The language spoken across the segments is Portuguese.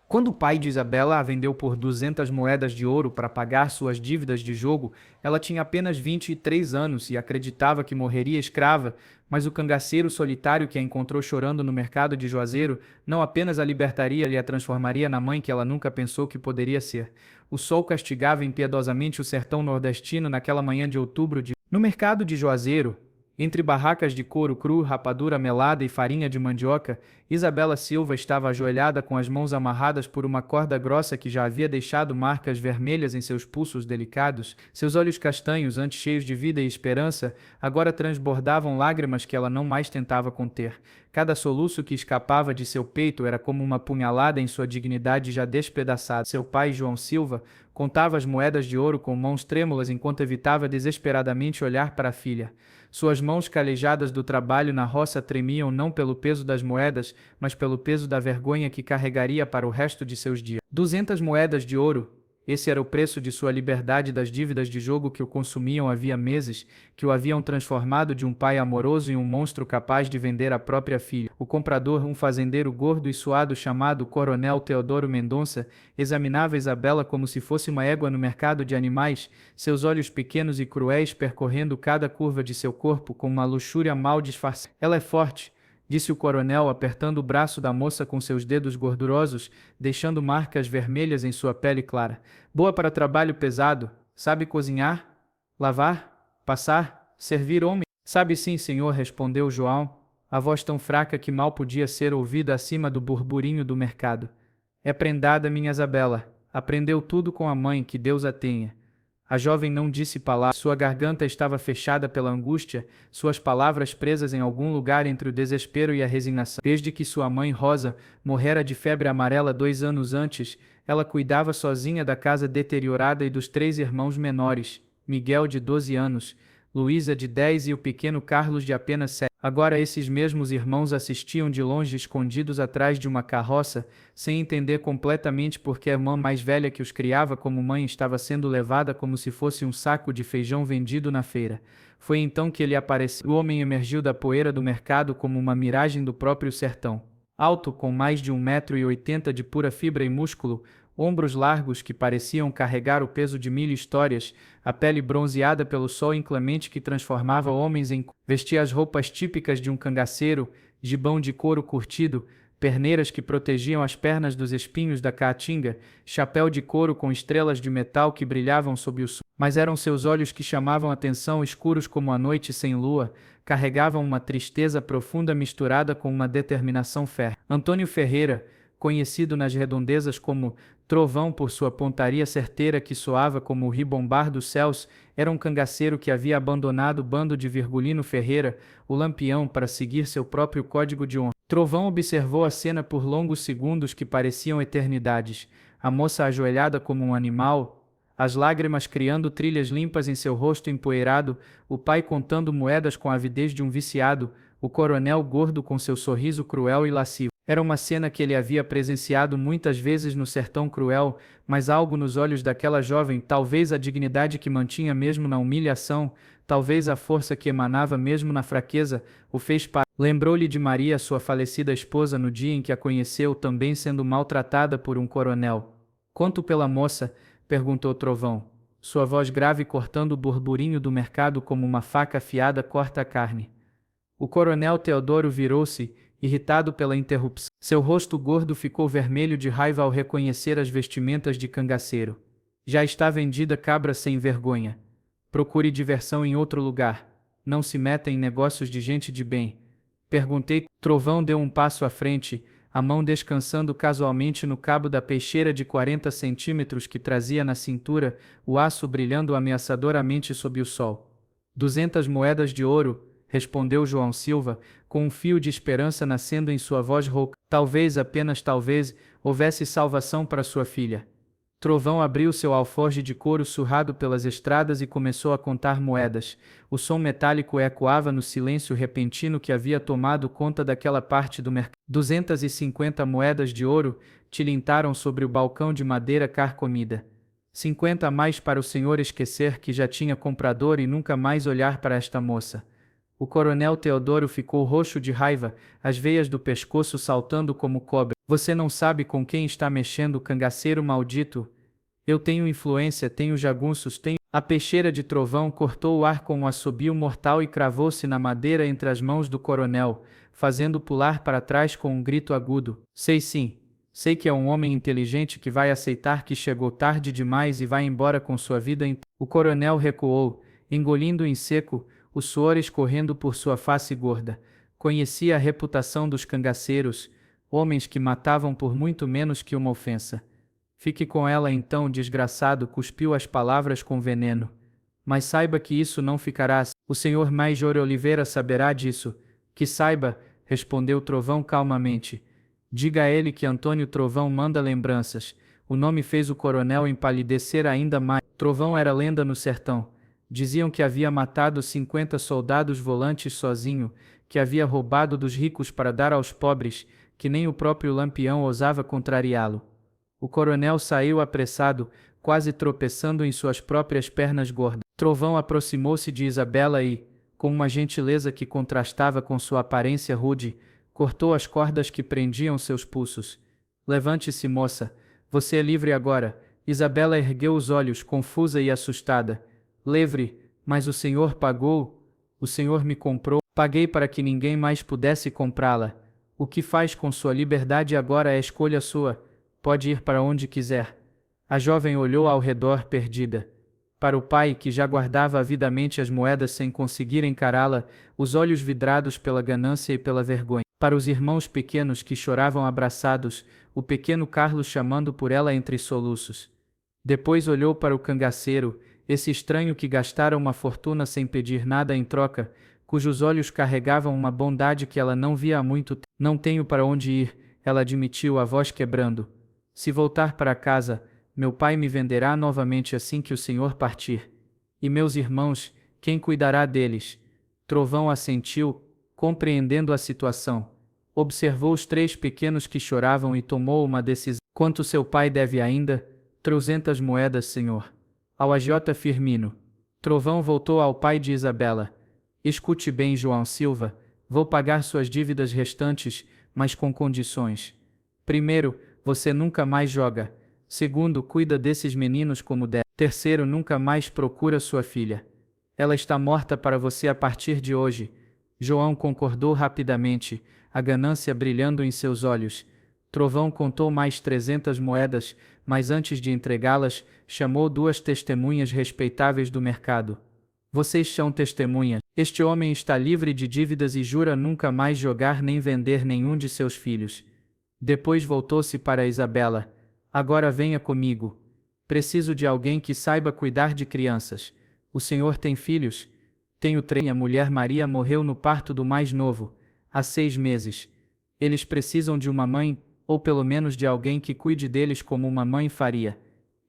Quando o pai de Isabela a vendeu por 200 moedas de ouro para pagar suas dívidas de jogo, ela tinha apenas 23 anos e acreditava que morreria escrava, mas o cangaceiro solitário que a encontrou chorando no mercado de Juazeiro não apenas a libertaria e a transformaria na mãe que ela nunca pensou que poderia ser. O sol castigava impiedosamente o sertão nordestino naquela manhã de outubro de... No mercado de Juazeiro, entre barracas de couro cru, rapadura melada e farinha de mandioca, Isabela Silva estava ajoelhada com as mãos amarradas por uma corda grossa que já havia deixado marcas vermelhas em seus pulsos delicados. Seus olhos castanhos, antes cheios de vida e esperança, agora transbordavam lágrimas que ela não mais tentava conter. Cada soluço que escapava de seu peito era como uma punhalada em sua dignidade já despedaçada. Seu pai, João Silva, contava as moedas de ouro com mãos trêmulas enquanto evitava desesperadamente olhar para a filha. Suas mãos calejadas do trabalho na roça tremiam não pelo peso das moedas, mas pelo peso da vergonha que carregaria para o resto de seus dias. 200 moedas de ouro. Esse era o preço de sua liberdade das dívidas de jogo que o consumiam havia meses, que o haviam transformado de um pai amoroso em um monstro capaz de vender a própria filha. O comprador, um fazendeiro gordo e suado chamado Coronel Teodoro Mendonça, examinava Isabela como se fosse uma égua no mercado de animais, seus olhos pequenos e cruéis percorrendo cada curva de seu corpo com uma luxúria mal disfarçada. Ela é forte, disse o coronel, apertando o braço da moça com seus dedos gordurosos, deixando marcas vermelhas em sua pele clara. Boa para trabalho pesado, sabe cozinhar, lavar, passar, servir homem. Sabe sim, senhor, respondeu João, a voz tão fraca que mal podia ser ouvida acima do burburinho do mercado. É prendada minha Isabela, aprendeu tudo com a mãe, que Deus a tenha. A jovem não disse palavra, sua garganta estava fechada pela angústia, suas palavras presas em algum lugar entre o desespero e a resignação. Desde que sua mãe Rosa morrera de febre amarela 2 anos antes, ela cuidava sozinha da casa deteriorada e dos 3 irmãos menores, Miguel de 12 anos, Luísa de 10 e o pequeno Carlos de apenas 7. Agora esses mesmos irmãos assistiam de longe escondidos atrás de uma carroça, sem entender completamente porque a irmã mais velha que os criava como mãe estava sendo levada como se fosse um saco de feijão vendido na feira. Foi então que ele apareceu. O homem emergiu da poeira do mercado como uma miragem do próprio sertão. Alto, com mais de 1,80 m de pura fibra e músculo, ombros largos que pareciam carregar o peso de 1000 histórias, a pele bronzeada pelo sol inclemente que transformava homens em... Vestia as roupas típicas de um cangaceiro, gibão de couro curtido, perneiras que protegiam as pernas dos espinhos da caatinga, chapéu de couro com estrelas de metal que brilhavam sob o sol. Mas eram seus olhos que chamavam atenção, escuros como a noite sem lua, carregavam uma tristeza profunda misturada com uma determinação férrea. Antônio Ferreira, conhecido nas redondezas como Trovão por sua pontaria certeira que soava como o ribombar dos céus, era um cangaceiro que havia abandonado o bando de Virgulino Ferreira, o Lampião, para seguir seu próprio código de honra. Trovão observou a cena por longos segundos que pareciam eternidades. A moça ajoelhada como um animal, as lágrimas criando trilhas limpas em seu rosto empoeirado, o pai contando moedas com a avidez de um viciado, o coronel gordo com seu sorriso cruel e lascivo. Era uma cena que ele havia presenciado muitas vezes no sertão cruel, mas algo nos olhos daquela jovem, talvez a dignidade que mantinha mesmo na humilhação, talvez a força que emanava mesmo na fraqueza, o fez parar. Lembrou-lhe de Maria, sua falecida esposa, no dia em que a conheceu, também sendo maltratada por um coronel. Quanto pela moça? Perguntou Trovão. Sua voz grave cortando o burburinho do mercado como uma faca afiada corta a carne. O coronel Teodoro virou-se, irritado pela interrupção. Seu rosto gordo ficou vermelho de raiva ao reconhecer as vestimentas de cangaceiro. Já está vendida, cabra sem vergonha. Procure diversão em outro lugar. Não se meta em negócios de gente de bem. Perguntei. Trovão deu um passo à frente, a mão descansando casualmente no cabo da peixeira de 40 centímetros que trazia na cintura, o aço brilhando ameaçadoramente sob o sol. 200 moedas de ouro, respondeu João Silva, com um fio de esperança nascendo em sua voz rouca. Talvez, apenas talvez, houvesse salvação para sua filha. Trovão abriu seu alforje de couro surrado pelas estradas e começou a contar moedas. O som metálico ecoava no silêncio repentino que havia tomado conta daquela parte do mercado. 250 moedas de ouro tilintaram sobre o balcão de madeira carcomida. 50 a mais para o senhor esquecer que já tinha comprador e nunca mais olhar para esta moça. O coronel Teodoro ficou roxo de raiva, as veias do pescoço saltando como cobre. Você não sabe com quem está mexendo, cangaceiro maldito. Eu tenho influência, tenho jagunços, tenho... A peixeira de Trovão cortou o ar com um assobio mortal e cravou-se na madeira entre as mãos do coronel, fazendo pular para trás com um grito agudo. Sei sim. Sei que é um homem inteligente que vai aceitar que chegou tarde demais e vai embora com sua vida inteira. O coronel recuou, engolindo em seco, o suor escorrendo por sua face gorda. Conhecia a reputação dos cangaceiros, homens que matavam por muito menos que uma ofensa. Fique com ela então, o desgraçado cuspiu as palavras com veneno. Mas saiba que isso não ficará assim. O senhor Major Oliveira saberá disso. Que saiba, respondeu Trovão calmamente. Diga a ele que Antônio Trovão manda lembranças. O nome fez o coronel empalidecer ainda mais. Trovão era lenda no sertão. Diziam que havia matado 50 soldados volantes sozinho, que havia roubado dos ricos para dar aos pobres, que nem o próprio Lampião ousava contrariá-lo. O coronel saiu apressado, quase tropeçando em suas próprias pernas gordas. Trovão aproximou-se de Isabela e, com uma gentileza que contrastava com sua aparência rude, cortou as cordas que prendiam seus pulsos. Levante-se, moça. Você é livre agora. Isabela ergueu os olhos, confusa e assustada. Livre, mas o senhor pagou? O senhor me comprou. Paguei para que ninguém mais pudesse comprá-la. O que faz com sua liberdade agora é escolha sua. Pode ir para onde quiser. A jovem olhou ao redor perdida. Para o pai, que já guardava avidamente as moedas sem conseguir encará-la, os olhos vidrados pela ganância e pela vergonha. Para os irmãos pequenos que choravam abraçados, o pequeno Carlos chamando por ela entre soluços. Depois olhou para o cangaceiro, esse estranho que gastara uma fortuna sem pedir nada em troca, cujos olhos carregavam uma bondade que ela não via há muito tempo. Não tenho para onde ir, ela admitiu, a voz quebrando. Se voltar para casa, meu pai me venderá novamente assim que o senhor partir. E meus irmãos, quem cuidará deles? Trovão assentiu, compreendendo a situação. Observou os 3 pequenos que choravam e tomou uma decisão. Quanto seu pai deve ainda? 300 moedas, senhor. Ao agiota Firmino. Trovão voltou ao pai de Isabela. Escute bem, João Silva, vou pagar suas dívidas restantes, mas com condições. Primeiro, você nunca mais joga. Segundo, cuida desses meninos como deve. Terceiro, nunca mais procura sua filha. Ela está morta para você a partir de hoje. João concordou rapidamente, a ganância brilhando em seus olhos. Trovão contou mais 300 moedas, mas antes de entregá-las, chamou 2 testemunhas respeitáveis do mercado. Vocês são testemunhas. Este homem está livre de dívidas e jura nunca mais jogar nem vender nenhum de seus filhos. Depois voltou-se para Isabela. Agora venha comigo. Preciso de alguém que saiba cuidar de crianças. O senhor tem filhos? Tenho 3. A mulher Maria morreu no parto do mais novo, há 6 meses. Eles precisam de uma mãe, ou pelo menos de alguém que cuide deles como uma mãe faria.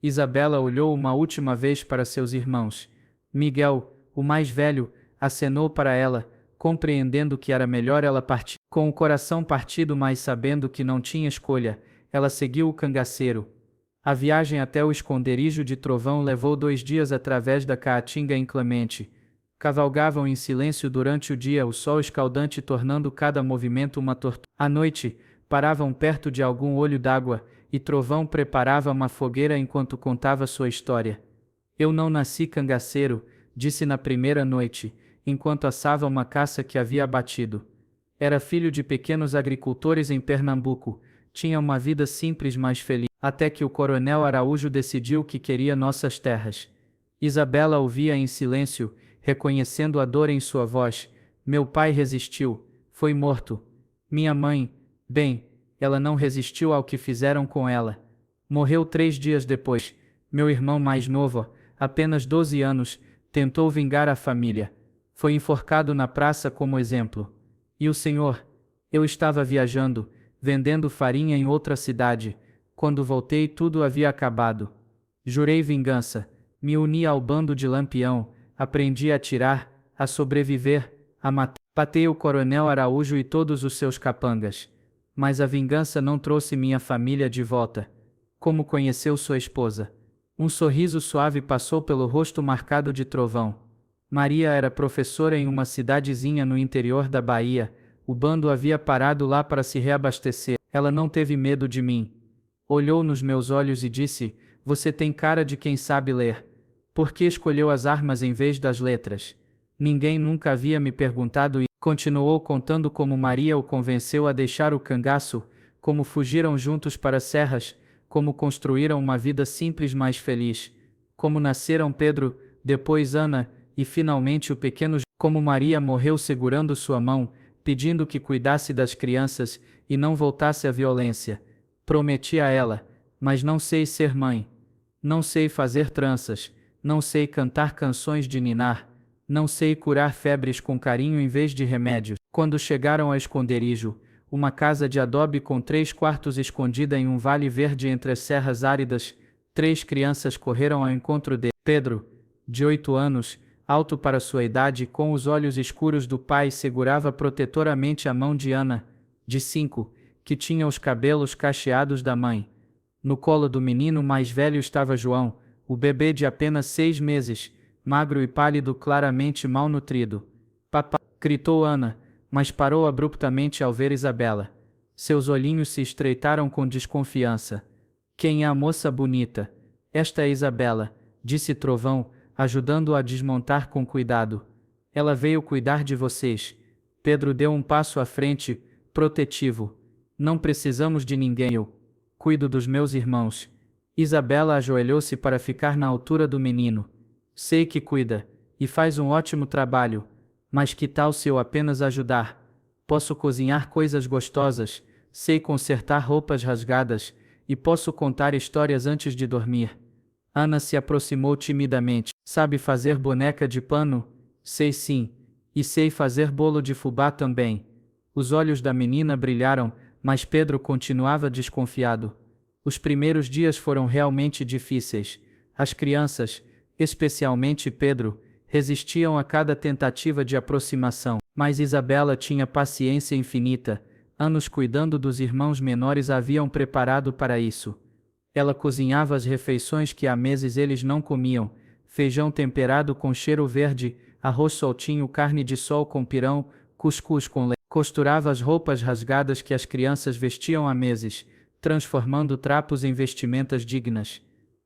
Isabela olhou uma última vez para seus irmãos. Miguel, o mais velho, acenou para ela, compreendendo que era melhor ela partir. Com o coração partido, mas sabendo que não tinha escolha, ela seguiu o cangaceiro. A viagem até o esconderijo de Trovão levou 2 dias através da caatinga inclemente. Cavalgavam em silêncio durante o dia, o sol escaldante tornando cada movimento uma tortura. À noite, paravam perto de algum olho d'água, e Trovão preparava uma fogueira enquanto contava sua história. Eu não nasci cangaceiro, disse na primeira noite, enquanto assava uma caça que havia abatido. Era filho de pequenos agricultores em Pernambuco, tinha uma vida simples mas feliz, até que o coronel Araújo decidiu que queria nossas terras. Isabela ouvia em silêncio, reconhecendo a dor em sua voz. Meu pai resistiu, foi morto. Minha mãe, bem, ela não resistiu ao que fizeram com ela. Morreu 3 dias depois. Meu irmão mais novo, apenas 12 anos, tentou vingar a família. Foi enforcado na praça como exemplo. E o senhor? Eu estava viajando, vendendo farinha em outra cidade. Quando voltei, tudo havia acabado. Jurei vingança. Me uni ao bando de Lampião. Aprendi a atirar, a sobreviver, a matar. Matei o coronel Araújo e todos os seus capangas. Mas a vingança não trouxe minha família de volta. Como conheceu sua esposa? Um sorriso suave passou pelo rosto marcado de Trovão. Maria era professora em uma cidadezinha no interior da Bahia. O bando havia parado lá para se reabastecer. Ela não teve medo de mim. Olhou nos meus olhos e disse: Você tem cara de quem sabe ler. Por que escolheu as armas em vez das letras? Ninguém nunca havia me perguntado e continuou contando como Maria o convenceu a deixar o cangaço, como fugiram juntos para as serras, como construíram uma vida simples mais feliz, como nasceram Pedro, depois Ana, e finalmente o pequeno, como Maria morreu segurando sua mão, pedindo que cuidasse das crianças e não voltasse à violência. Prometi a ela, mas não sei ser mãe. Não sei fazer tranças, não sei cantar canções de ninar, não sei curar febres com carinho em vez de remédios. Quando chegaram ao esconderijo, uma casa de adobe com 3 quartos escondida em um vale verde entre as serras áridas, 3 crianças correram ao encontro de Pedro, de 8 anos, alto para sua idade, com os olhos escuros do pai, segurava protetoramente a mão de Ana, de 5, que tinha os cabelos cacheados da mãe. No colo do menino mais velho estava João, o bebê de apenas 6 meses, magro e pálido, claramente mal nutrido. Papá, gritou Ana, mas parou abruptamente ao ver Isabela. Seus olhinhos se estreitaram com desconfiança. Quem é a moça bonita? Esta é Isabela, disse Trovão, ajudando-a a desmontar com cuidado. Ela veio cuidar de vocês. Pedro deu um passo à frente, protetivo. Não precisamos de ninguém, eu cuido dos meus irmãos. Isabela ajoelhou-se para ficar na altura do menino. Sei que cuida, e faz um ótimo trabalho, mas que tal se eu apenas ajudar? Posso cozinhar coisas gostosas, sei consertar roupas rasgadas, e posso contar histórias antes de dormir. Ana se aproximou timidamente. Sabe fazer boneca de pano? Sei sim, e sei fazer bolo de fubá também. Os olhos da menina brilharam, mas Pedro continuava desconfiado. Os primeiros dias foram realmente difíceis. As crianças, especialmente Pedro, resistiam a cada tentativa de aproximação, mas Isabela tinha paciência infinita. Anos cuidando dos irmãos menores a haviam preparado para isso. Ela cozinhava as refeições que há meses eles não comiam: feijão temperado com cheiro verde, arroz soltinho, carne de sol com pirão, cuscuz com leite. Costurava as roupas rasgadas que as crianças vestiam há meses, transformando trapos em vestimentas dignas.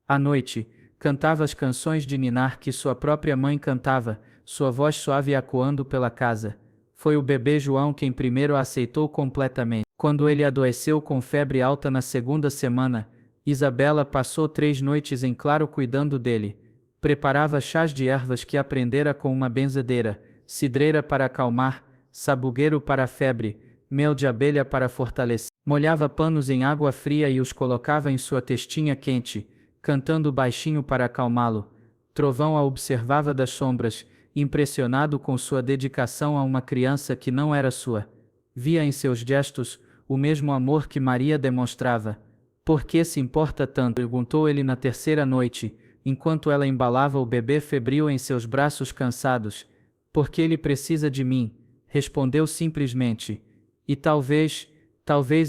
À noite, cantava as canções de ninar que sua própria mãe cantava, sua voz suave ecoando pela casa. Foi o bebê João quem primeiro a aceitou completamente. Quando ele adoeceu com febre alta na 2ª semana, Isabela passou 3 noites em claro cuidando dele. Preparava chás de ervas que aprendera com uma benzedeira, cidreira para acalmar, sabugueiro para a febre, mel de abelha para fortalecer. Molhava panos em água fria e os colocava em sua testinha quente, cantando baixinho para acalmá-lo. Trovão a observava das sombras, impressionado com sua dedicação a uma criança que não era sua. Via em seus gestos o mesmo amor que Maria demonstrava. Por que se importa tanto? Perguntou ele na 3ª noite, enquanto ela embalava o bebê febril em seus braços cansados. Porque ele precisa de mim, respondeu simplesmente. E talvez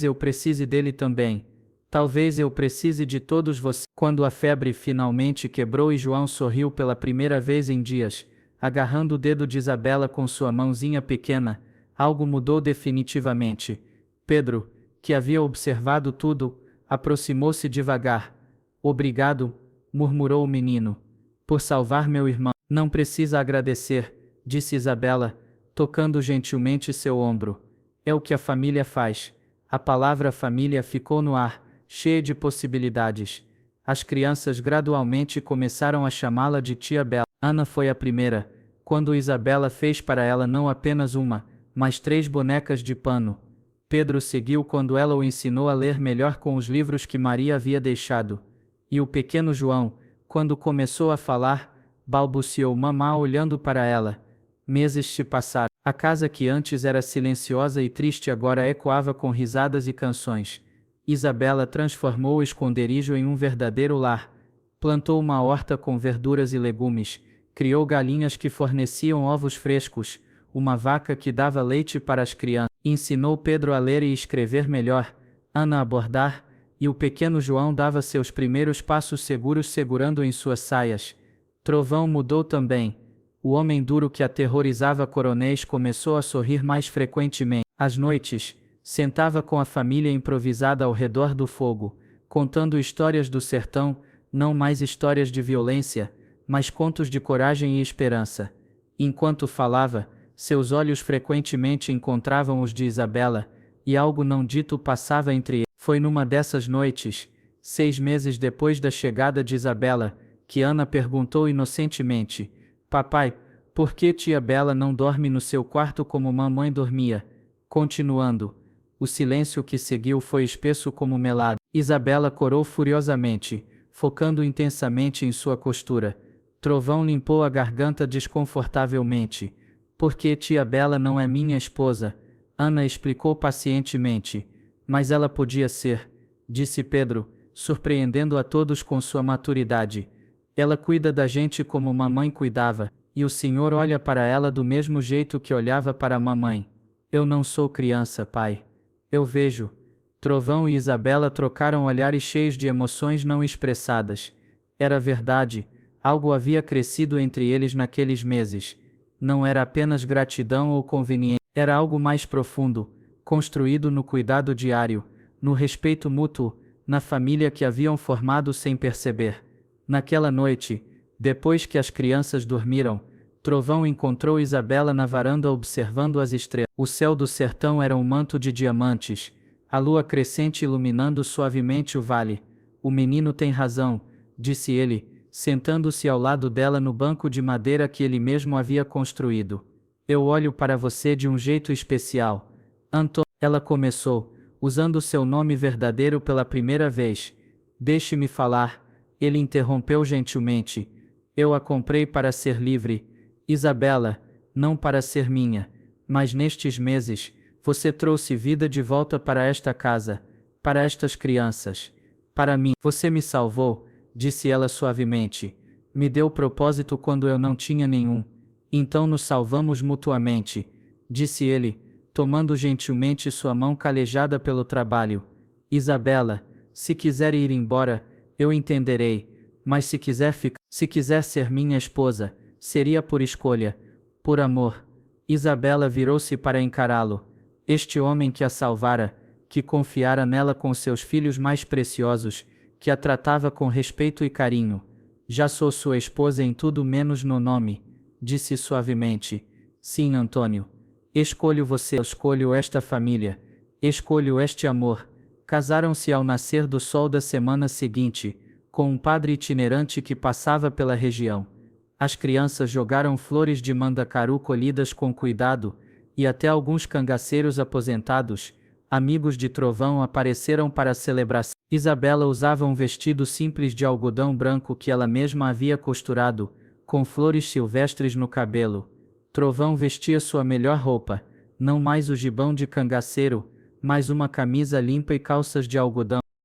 eu precise dele também. Talvez eu precise de todos vocês. Quando a febre finalmente quebrou e João sorriu pela primeira vez em dias, agarrando o dedo de Isabela com sua mãozinha pequena, algo mudou definitivamente. Pedro, que havia observado tudo, aproximou-se devagar. Obrigado, murmurou o menino, por salvar meu irmão. Não precisa agradecer, disse Isabela, tocando gentilmente seu ombro. É o que a família faz. A palavra família ficou no ar, cheia de possibilidades. As crianças gradualmente começaram a chamá-la de tia Bela. Ana foi a primeira, quando Isabela fez para ela não apenas uma, mas 3 bonecas de pano. Pedro seguiu quando ela o ensinou a ler melhor com os livros que Maria havia deixado. E o pequeno João, quando começou a falar, balbuciou mamá olhando para ela. Meses se passaram. A casa que antes era silenciosa e triste agora ecoava com risadas e canções. Isabela transformou o esconderijo em um verdadeiro lar. Plantou uma horta com verduras e legumes, criou galinhas que forneciam ovos frescos, uma vaca que dava leite para as crianças. Ensinou Pedro a ler e escrever melhor, Ana a bordar, e o pequeno João dava seus primeiros passos seguros segurando em suas saias. Trovão mudou também. O homem duro que aterrorizava Coronéis começou a sorrir mais frequentemente. Às noites, Sentava com a família improvisada ao redor do fogo, contando histórias do sertão, não mais histórias de violência, mas contos de coragem e esperança. Enquanto falava, seus olhos frequentemente encontravam os de Isabela, e algo não dito passava entre eles. Foi numa dessas noites, 6 meses depois da chegada de Isabela, que Ana perguntou inocentemente: Papai, por que tia Bela não dorme no seu quarto como mamãe dormia? Continuando, o silêncio que seguiu foi espesso como melado. Isabela corou furiosamente, focando intensamente em sua costura. Trovão limpou a garganta desconfortavelmente. Porque tia Bela não é minha esposa, Ana explicou pacientemente. Mas ela podia ser, disse Pedro, surpreendendo a todos com sua maturidade. Ela cuida da gente como mamãe cuidava, e o senhor olha para ela do mesmo jeito que olhava para a mamãe. Eu não sou criança, pai. Eu vejo. Trovão e Isabela trocaram olhares cheios de emoções não expressadas. Era verdade, algo havia crescido entre eles naqueles meses. Não era apenas gratidão ou conveniência, era algo mais profundo, construído no cuidado diário, no respeito mútuo, na família que haviam formado sem perceber. Naquela noite, depois que as crianças dormiram, Trovão encontrou Isabela na varanda observando as estrelas. O céu do sertão era um manto de diamantes, a lua crescente iluminando suavemente o vale. O menino tem razão, disse ele, sentando-se ao lado dela no banco de madeira que ele mesmo havia construído. Eu olho para você de um jeito especial. Antônio, ela começou, usando seu nome verdadeiro pela primeira vez. Deixe-me falar, ele interrompeu gentilmente. Eu a comprei para ser livre, Isabela, não para ser minha. Mas nestes meses, você trouxe vida de volta para esta casa, para estas crianças. Para mim, você me salvou, disse ela suavemente. Me deu propósito quando eu não tinha nenhum. Então nos salvamos mutuamente, disse ele, tomando gentilmente sua mão calejada pelo trabalho. Isabela, se quiser ir embora, eu entenderei, mas se quiser ser minha esposa, seria por escolha, por amor. Isabela virou-se para encará-lo. Este homem que a salvara, que confiara nela com seus filhos mais preciosos, que a tratava com respeito e carinho. Já sou sua esposa em tudo menos no nome, disse suavemente. Sim, Antônio. Escolho você, escolho esta família, escolho este amor. Casaram-se ao nascer do sol da semana seguinte, com um padre itinerante que passava pela região. As crianças jogaram flores de mandacaru colhidas com cuidado, e até alguns cangaceiros aposentados, amigos de Trovão, apareceram para a celebração. Isabela usava um vestido simples de algodão branco que ela mesma havia costurado, com flores silvestres no cabelo. Trovão vestia sua melhor roupa, não mais o gibão de cangaceiro, mas uma camisa limpa e calças de algodão.